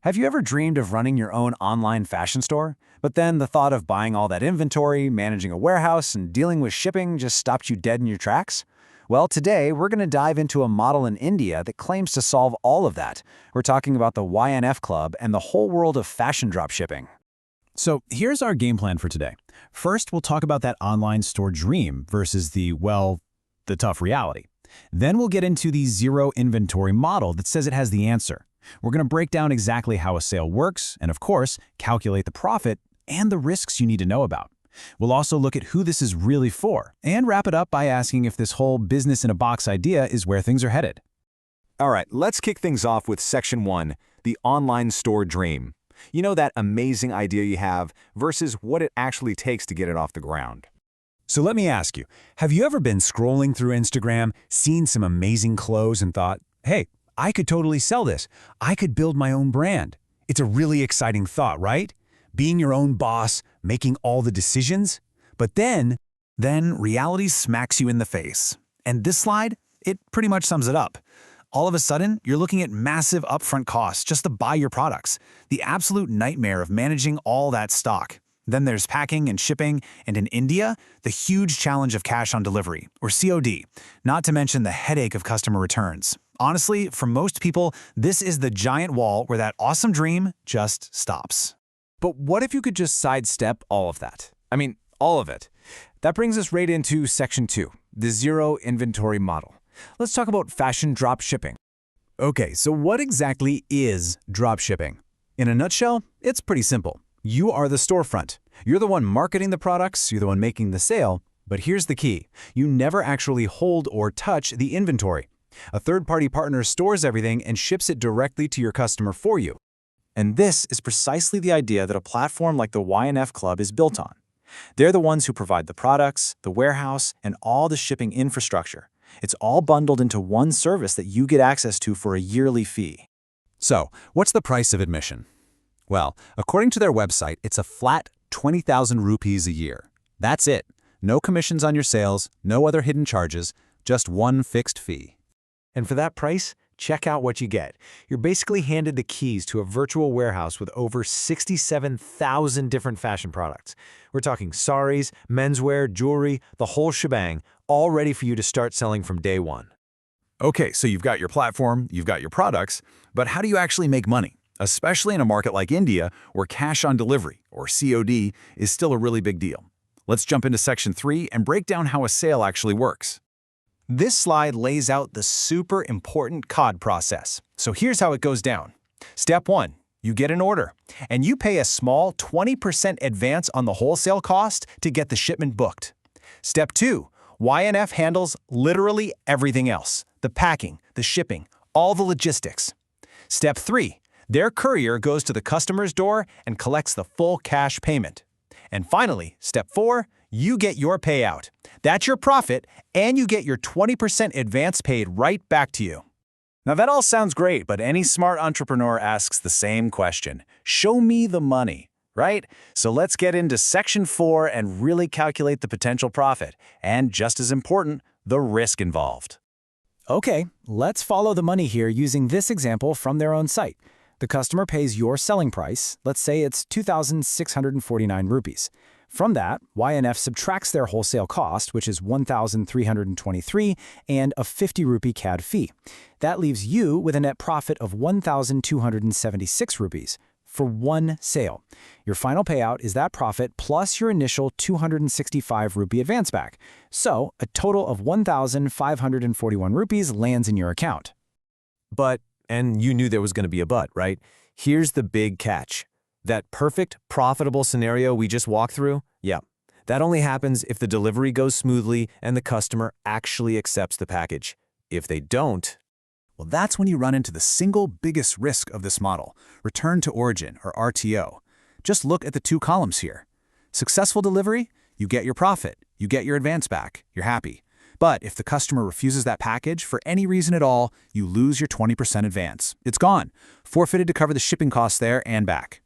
Have you ever dreamed of running your own online fashion store? But then the thought of buying all that inventory, managing a warehouse, and dealing with shipping just stopped you dead in your tracks? Well, today we're going to dive into a model in India that claims to solve all of that. We're talking about the YNF Club and the whole world of fashion dropshipping. So here's our game plan for today. First, we'll talk about that online store dream versus the tough reality. Then we'll get into the zero inventory model that says it has the answer. We're going to break down exactly how a sale works and, of course, calculate the profit and the risks you need to know about. We'll also look at who this is really for and wrap it up by asking if this whole business-in-a-box idea is where things are headed. All right, let's kick things off with Section 1, the online store dream. You know, that amazing idea you have versus what it actually takes to get it off the ground. So let me ask you, have you ever been scrolling through Instagram, seen some amazing clothes and thought, hey, I could totally sell this. I could build my own brand. It's a really exciting thought, right? Being your own boss, making all the decisions. But then reality smacks you in the face. And this slide, it pretty much sums it up. All of a sudden, you're looking at massive upfront costs just to buy your products. The absolute nightmare of managing all that stock. Then there's packing and shipping, and in India, the huge challenge of cash on delivery, or COD, not to mention the headache of customer returns. Honestly, for most people, this is the giant wall where that awesome dream just stops. But what if you could just sidestep all of that? I mean, all of it. That brings us right into Section 2, the zero inventory model. Let's talk about fashion dropshipping. Okay, so what exactly is dropshipping? In a nutshell, it's pretty simple. You are the storefront. You're the one marketing the products, you're the one making the sale, but here's the key. You never actually hold or touch the inventory. A third-party partner stores everything and ships it directly to your customer for you. And this is precisely the idea that a platform like the YNF Club is built on. They're the ones who provide the products, the warehouse, and all the shipping infrastructure. It's all bundled into one service that you get access to for a yearly fee. So, what's the price of admission? Well, according to their website, it's a flat 20,000 rupees a year. That's it. No commissions on your sales, no other hidden charges, just one fixed fee. And for that price, check out what you get. You're basically handed the keys to a virtual warehouse with over 67,000 different fashion products. We're talking sarees, menswear, jewelry, the whole shebang, all ready for you to start selling from day one. Okay, so you've got your platform, you've got your products, but how do you actually make money? Especially in a market like India, where cash on delivery, or COD, is still a really big deal. Let's jump into Section 3 and break down how a sale actually works. This slide lays out the super important COD process. So here's how it goes down. Step 1, you get an order, and you pay a small 20% advance on the wholesale cost to get the shipment booked. Step 2, YNF handles literally everything else, the packing, the shipping, all the logistics. Step 3, their courier goes to the customer's door and collects the full cash payment. And finally, Step 4, you get your payout. That's your profit, and you get your 20% advance paid right back to you. Now that all sounds great, but any smart entrepreneur asks the same question. Show me the money, right? So let's get into Section 4 and really calculate the potential profit, and just as important, the risk involved. Okay, let's follow the money here using this example from their own site. The customer pays your selling price, let's say it's 2,649 rupees. From that, YNF subtracts their wholesale cost, which is 1,323, and a 50 rupee CAD fee. That leaves you with a net profit of 1,276 rupees for one sale. Your final payout is that profit plus your initial 265 rupee advance back. So, a total of 1,541 rupees lands in your account. But, and you knew there was going to be a but, right? Here's the big catch. That perfect, profitable scenario we just walked through, yeah, that only happens if the delivery goes smoothly and the customer actually accepts the package. If they don't, well, that's when you run into the single biggest risk of this model, return to origin, or RTO. Just look at the two columns here. Successful delivery, you get your profit, you get your advance back, you're happy. But if the customer refuses that package for any reason at all, you lose your 20% advance. It's gone, forfeited to cover the shipping costs there and back.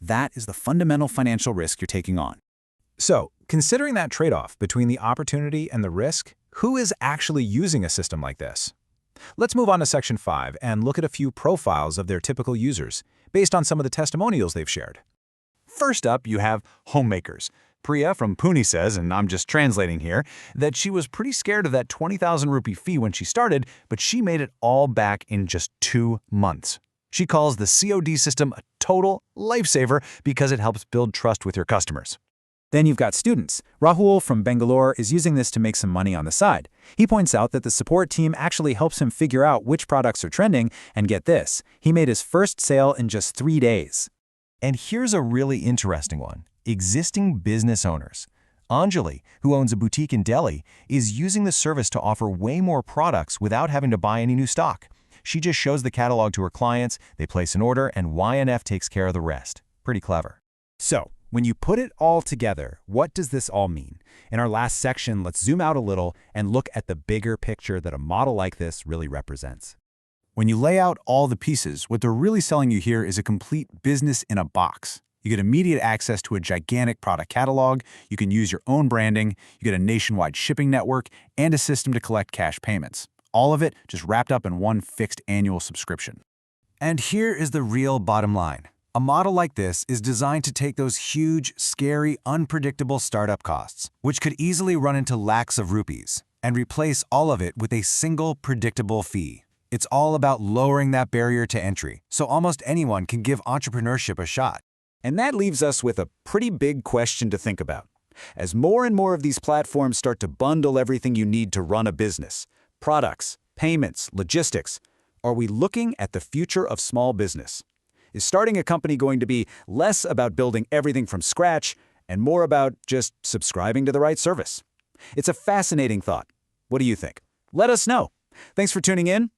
That is the fundamental financial risk you're taking on. So, considering that trade-off between the opportunity and the risk, who is actually using a system like this? Let's move on to Section 5 and look at a few profiles of their typical users. based on some of the testimonials they've shared. First up, you have Homemakers. Priya from Pune says, and I'm just translating here, that she was pretty scared of that 20,000 rupee fee when she started, but she made it all back in just 2 months. She calls the COD system a total lifesaver because it helps build trust with your customers. Then you've got students. Rahul from Bangalore is using this to make some money on the side. He points out that the support team actually helps him figure out which products are trending, and get this, he made his first sale in just 3 days. And here's a really interesting one. Existing business owners. Anjali, who owns a boutique in Delhi, is using the service to offer way more products without having to buy any new stock. She just shows the catalog to her clients, they place an order, and YNF takes care of the rest. Pretty clever. So, when you put it all together, what does this all mean? In our last section, let's zoom out a little and look at the bigger picture that a model like this really represents. When you lay out all the pieces, what they're really selling you here is a complete business in a box. You get immediate access to a gigantic product catalog, you can use your own branding, you get a nationwide shipping network, and a system to collect cash payments. All of it just wrapped up in one fixed annual subscription. And here is the real bottom line. A model like this is designed to take those huge, scary, unpredictable startup costs, which could easily run into lakhs of rupees, and replace all of it with a single, predictable fee. It's all about lowering that barrier to entry, so almost anyone can give entrepreneurship a shot. And that leaves us with a pretty big question to think about. As more and more of these platforms start to bundle everything you need to run a business, products, payments, logistics, are we looking at the future of small business? Is starting a company going to be less about building everything from scratch and more about just subscribing to the right service? It's a fascinating thought. What do you think? Let us know. Thanks for tuning in.